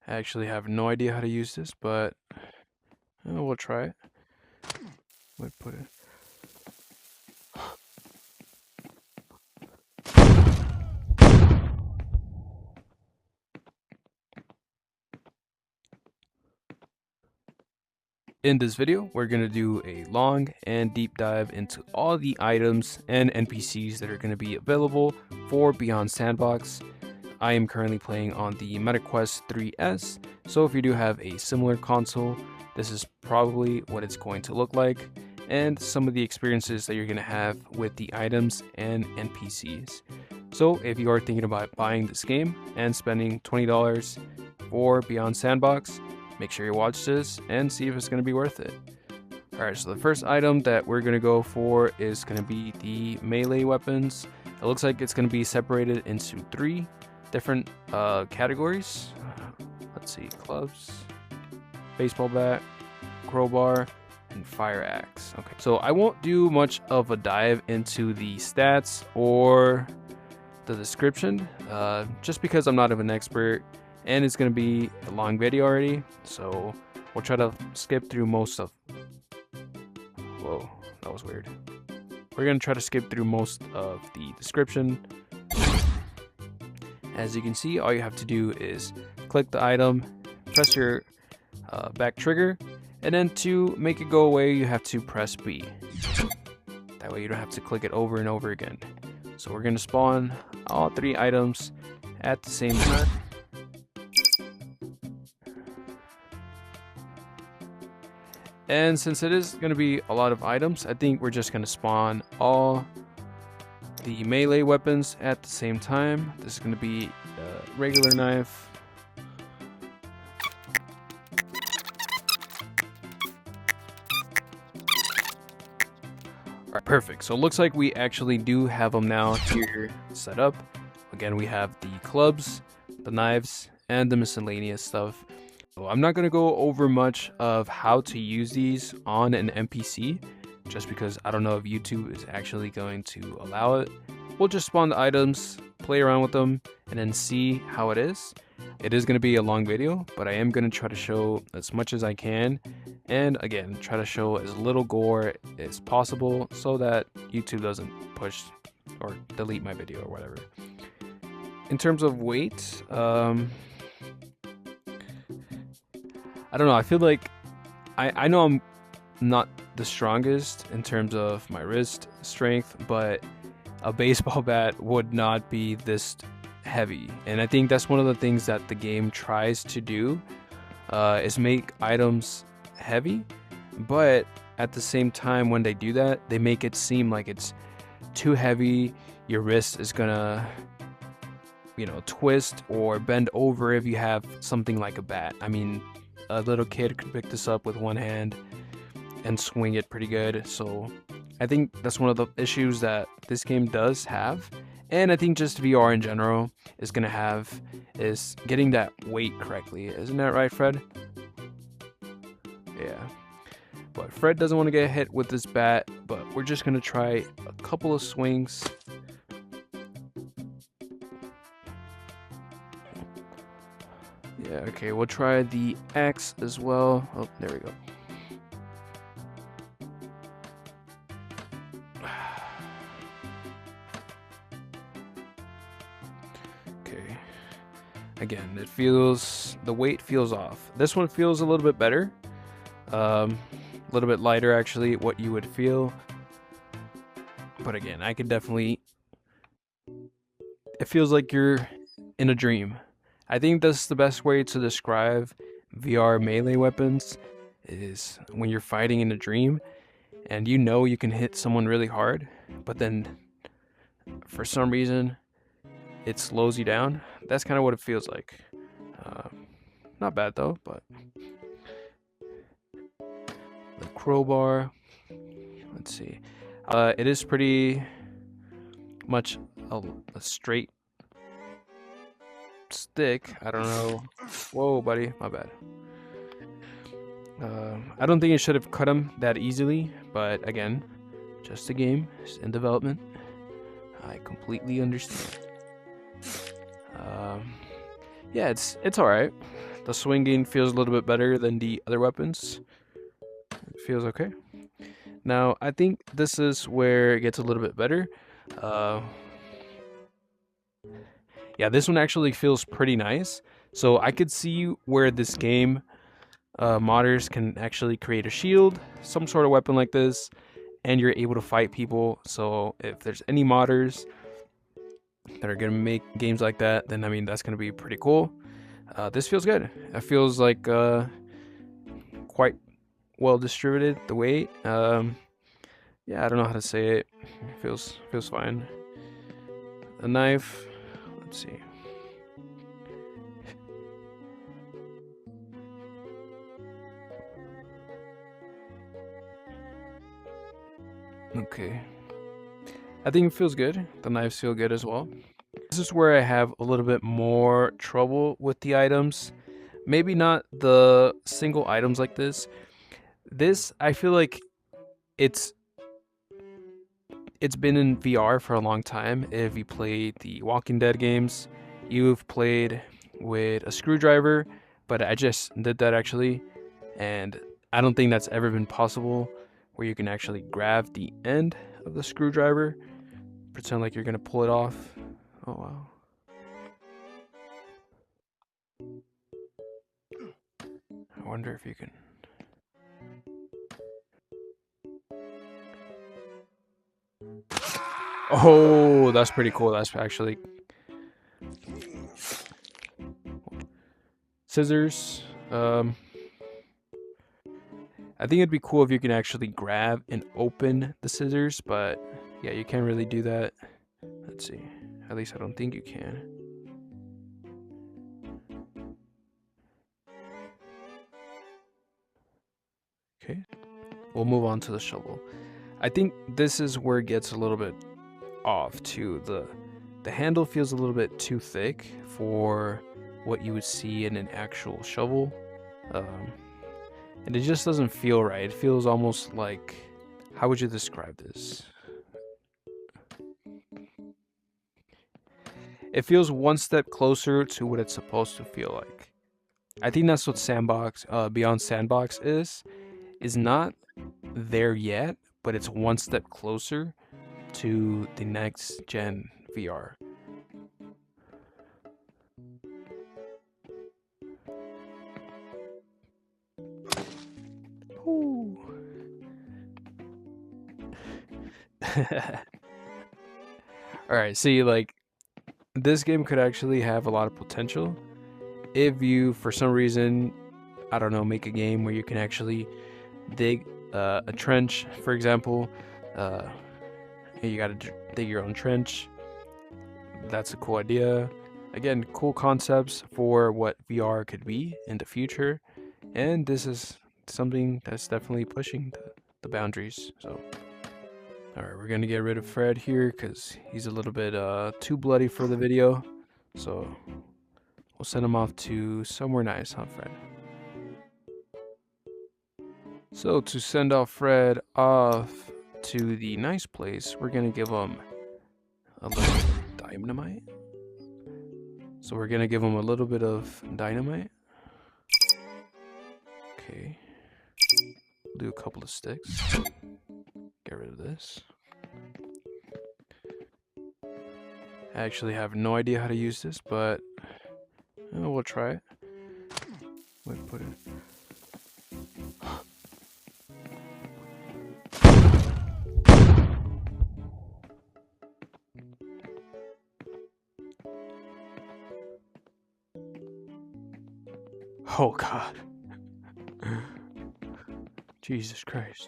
I actually have no idea how to use this, but we'll try it. Wait, put it. In this video, we're going to do a long and deep dive into all the items and NPCs that are going to be available for Beyond Sandbox. I am currently playing on the MetaQuest 3S, so if you do have a similar console, this is probably what it's going to look like, and some of the experiences that you're going to have with the items and NPCs. So if you are thinking about buying this game and spending $20 for Beyond Sandbox, make sure you watch this and see if it's going to be worth it. Alright, so the first item that we're going to go for is going to be the melee weapons. It looks like it's going to be separated into 3 different categories. Let's see, clubs, baseball bat, crowbar, and fire axe. Okay, so I won't do much of a dive into the stats or the description, just because I'm not an expert. And it's going to be a long video already, so we'll try to skip through most of... Whoa, that was weird. We're going to try to skip through most of the description. As you can see, all you have to do is click the item, press your back trigger, and then to make it go away, you have to press B. That way you don't have to click it over and over again. So we're going to spawn all 3 items at the same time. And since it is going to be a lot of items, I think we're just going to spawn all the melee weapons at the same time. This is going to be a regular knife. Alright, perfect. So it looks like we actually do have them now here set up. Again, we have the clubs, the knives, and the miscellaneous stuff. So I'm not going to go over much of how to use these on an NPC, just because I don't know if YouTube is actually going to allow it. We'll just spawn the items, play around with them, and then see how it is. It is going to be a long video, but I am going to try to show as much as I can. And again, try to show as little gore as possible so that YouTube doesn't push or delete my video or whatever. In terms of weight, I don't know, I feel like I know I'm not the strongest in terms of my wrist strength, but a baseball bat would not be this heavy. And I think that's one of the things that the game tries to do, is make items heavy, but at the same time when they do that, they make it seem like it's too heavy. Your wrist is gonna, twist or bend over if you have something like a bat. I mean, a little kid could pick this up with one hand and swing it pretty good. So I think that's one of the issues that this game does have. And I think just VR in general is going to have is getting that weight correctly. Isn't that right, Fred? Yeah. But Fred doesn't want to get hit with this bat, but we're just going to try a couple of swings. Yeah, okay, we'll try the axe as well. Oh, there we go. Okay. Again, the weight feels off. This one feels a little bit better. A little bit lighter, actually, what you would feel. But again, I can definitely... It feels like you're in a dream. I think that's the best way to describe VR melee weapons, is when you're fighting in a dream and you can hit someone really hard, but then for some reason it slows you down. That's kind of what it feels like. Not bad though, but the crowbar, let's see. It is pretty much a straight stick. I don't know. Whoa, buddy, my bad. I don't think it should have cut him that easily, but again, just a game, it's in development. I completely understand. Yeah, it's all right. The swinging feels a little bit better than the other weapons. It feels okay. Now, I think this is where it gets a little bit better. Uh, yeah, this one actually feels pretty nice. So I could see where this game modders can actually create a shield, some sort of weapon like this, and you're able to fight people. So if there's any modders that are gonna make games like that, then I mean that's gonna be pretty cool. This feels good. It feels like quite well distributed. The weight, yeah, I don't know how to say it. It feels fine. A knife. Let's see. Okay. I think it feels good. The knives feel good as well. This is where I have a little bit more trouble with the items. Maybe not the single items like this. This, I feel like it's it's been in VR for a long time. If you played the Walking Dead games, you've played with a screwdriver, but I just did that actually, and I don't think that's ever been possible where you can actually grab the end of the screwdriver, pretend like you're gonna pull it off. Oh wow. I wonder if you can. Oh, that's pretty cool. That's actually scissors. I think it'd be cool if you can actually grab and open the scissors, but yeah, you can't really do that. Let's see. At least I don't think you can. Okay. We'll move on to the shovel. I think this is where it gets a little bit off too. The handle feels a little bit too thick for what you would see in an actual shovel. And it just doesn't feel right. It feels almost like, how would you describe this? It feels one step closer to what it's supposed to feel like. I think that's what Sandbox, Beyond Sandbox is not there yet, but it's one step closer to the next gen VR. Ooh. All right, see, like this game could actually have a lot of potential if you, for some reason, I don't know, make a game where you can actually dig a trench, for example. Uh, you gotta dig your own trench. That's a cool idea. Again, cool concepts for what VR could be in the future, and this is something that's definitely pushing the boundaries. So, all right, we're gonna get rid of Fred here because he's a little bit too bloody for the video. So we'll send him off to somewhere nice, huh, Fred? So to send off Fred off to the nice place, we're gonna give him a little dynamite. So we're gonna give him a little bit of dynamite. Okay. Do a couple of sticks. Get rid of this. I actually have no idea how to use this, but we'll try it. Wait, put it. Oh God. Jesus Christ.